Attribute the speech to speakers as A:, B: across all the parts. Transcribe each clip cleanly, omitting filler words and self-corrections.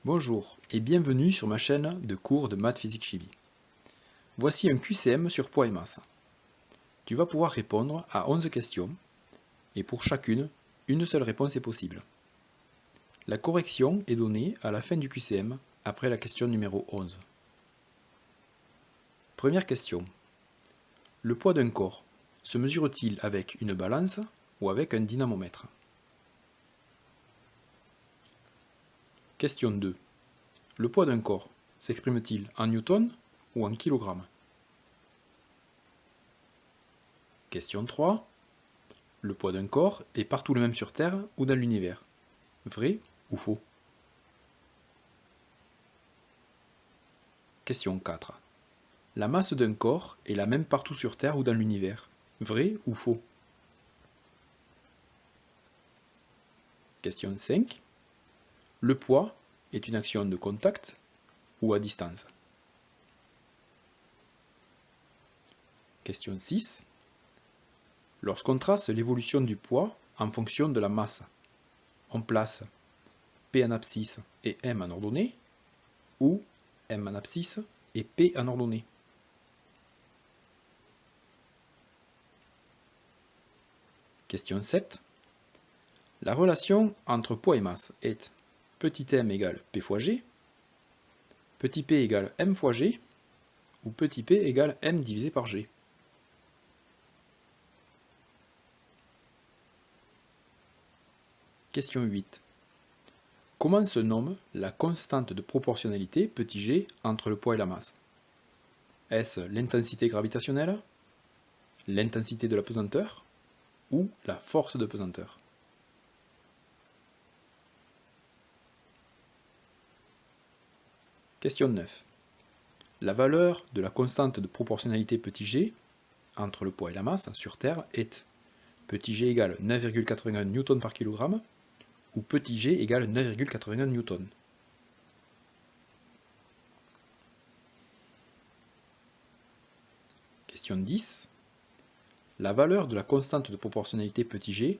A: Bonjour et bienvenue sur ma chaîne de cours de maths physique chimie. Voici un QCM sur poids et masse. Tu vas pouvoir répondre à 11 questions et pour chacune, une seule réponse est possible. La correction est donnée à la fin du QCM après la question numéro 11. Première question. Le poids d'un corps se mesure-t-il avec une balance ou avec un dynamomètre? Question 2. Le poids d'un corps s'exprime-t-il en newtons ou en kilogrammes? Question 3. Le poids d'un corps est partout le même sur Terre ou dans l'univers? Vrai ou faux? Question 4. La masse d'un corps est la même partout sur Terre ou dans l'univers? Vrai ou faux? Question 5. Le poids est une action de contact ou à distance? Question 6. Lorsqu'on trace l'évolution du poids en fonction de la masse, on place P en abscisse et M en ordonnée, ou M en abscisse et P en ordonnée? Question 7. La relation entre poids et masse est petit m égale P fois G, petit p égale M fois G, ou petit p égale M divisé par G. Question 8. Comment se nomme la constante de proportionnalité petit g entre le poids et la masse? Est-ce l'intensité gravitationnelle, l'intensité de la pesanteur ou la force de pesanteur? Question 9. La valeur de la constante de proportionnalité petit g entre le poids et la masse sur Terre est petit g égale 9,81 Newton par kg ou petit g égale 9,81 Newton. Question 10. La valeur de la constante de proportionnalité petit g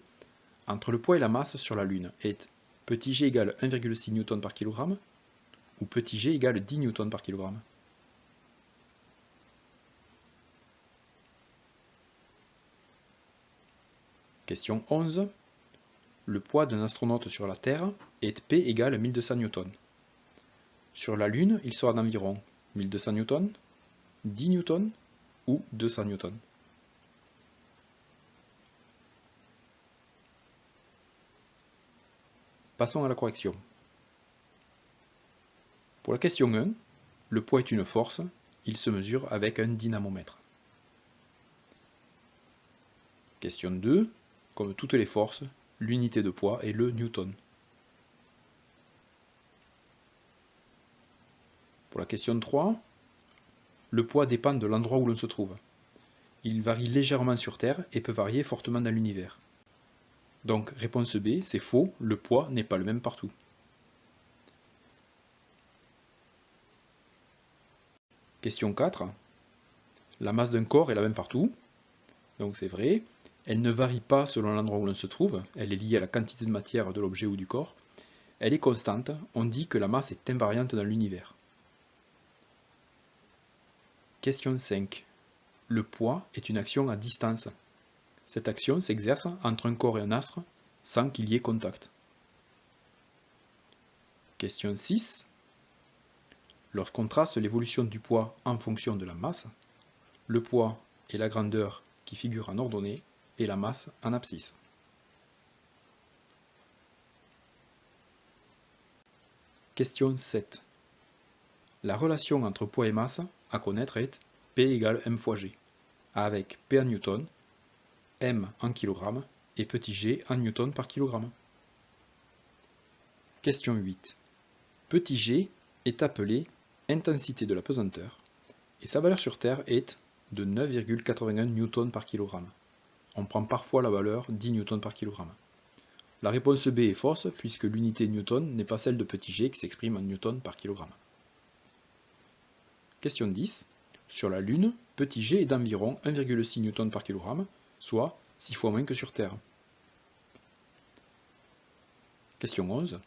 A: entre le poids et la masse sur la Lune est petit g égale 1,6 Newton par kg ou petit g égale 10 Newton par kg. Question 11. Le poids d'un astronaute sur la Terre est P égale 1200 Newton. Sur la Lune, il sera d'environ 1200 Newton, 10 Newton ou 200 Newton. Passons à la correction. Pour la question 1, le poids est une force, il se mesure avec un dynamomètre. Question 2, comme toutes les forces, l'unité de poids est le newton. Pour la question 3, le poids dépend de l'endroit où l'on se trouve. Il varie légèrement sur Terre et peut varier fortement dans l'univers. Donc réponse B, c'est faux, le poids n'est pas le même partout. Question 4. La masse d'un corps est la même partout. Donc c'est vrai. Elle ne varie pas selon l'endroit où l'on se trouve. Elle est liée à la quantité de matière de l'objet ou du corps. Elle est constante. On dit que la masse est invariante dans l'univers. Question 5. Le poids est une action à distance. Cette action s'exerce entre un corps et un astre sans qu'il y ait contact. Question 6. Lorsqu'on trace l'évolution du poids en fonction de la masse, le poids est la grandeur qui figure en ordonnée et la masse en abscisse. Question 7. La relation entre poids et masse à connaître est P égale M fois G, avec P en newton, M en kg et petit g en newton par kilogramme. Question 8. Petit g est appelé intensité de la pesanteur et sa valeur sur Terre est de 9,81 newton par kilogramme. On prend parfois la valeur 10 newton par kilogramme. La réponse B est fausse puisque l'unité newton n'est pas celle de petit g qui s'exprime en newton par kilogramme. Question 10. Sur la Lune, petit g est d'environ 1,6 newton par kilogramme, soit 6 fois moins que sur Terre. Question 11.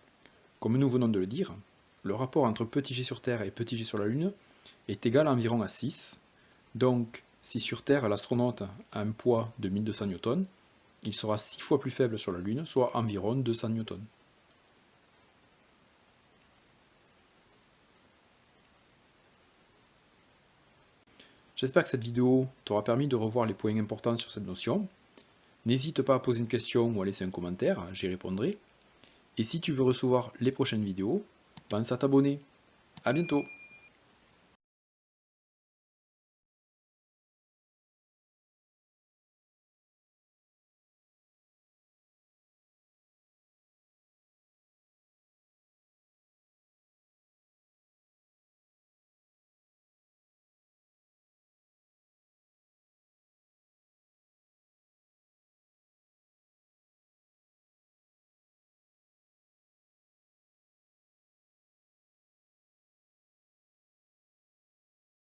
A: Comme nous venons de le dire, le rapport entre petit g sur Terre et petit g sur la Lune est égal environ à 6. Donc, si sur Terre l'astronaute a un poids de 1200 newtons, il sera 6 fois plus faible sur la Lune, soit environ 200 newtons. J'espère que cette vidéo t'aura permis de revoir les points importants sur cette notion. N'hésite pas à poser une question ou à laisser un commentaire, j'y répondrai. Et si tu veux recevoir les prochaines vidéos, pense à t'abonner. A bientôt!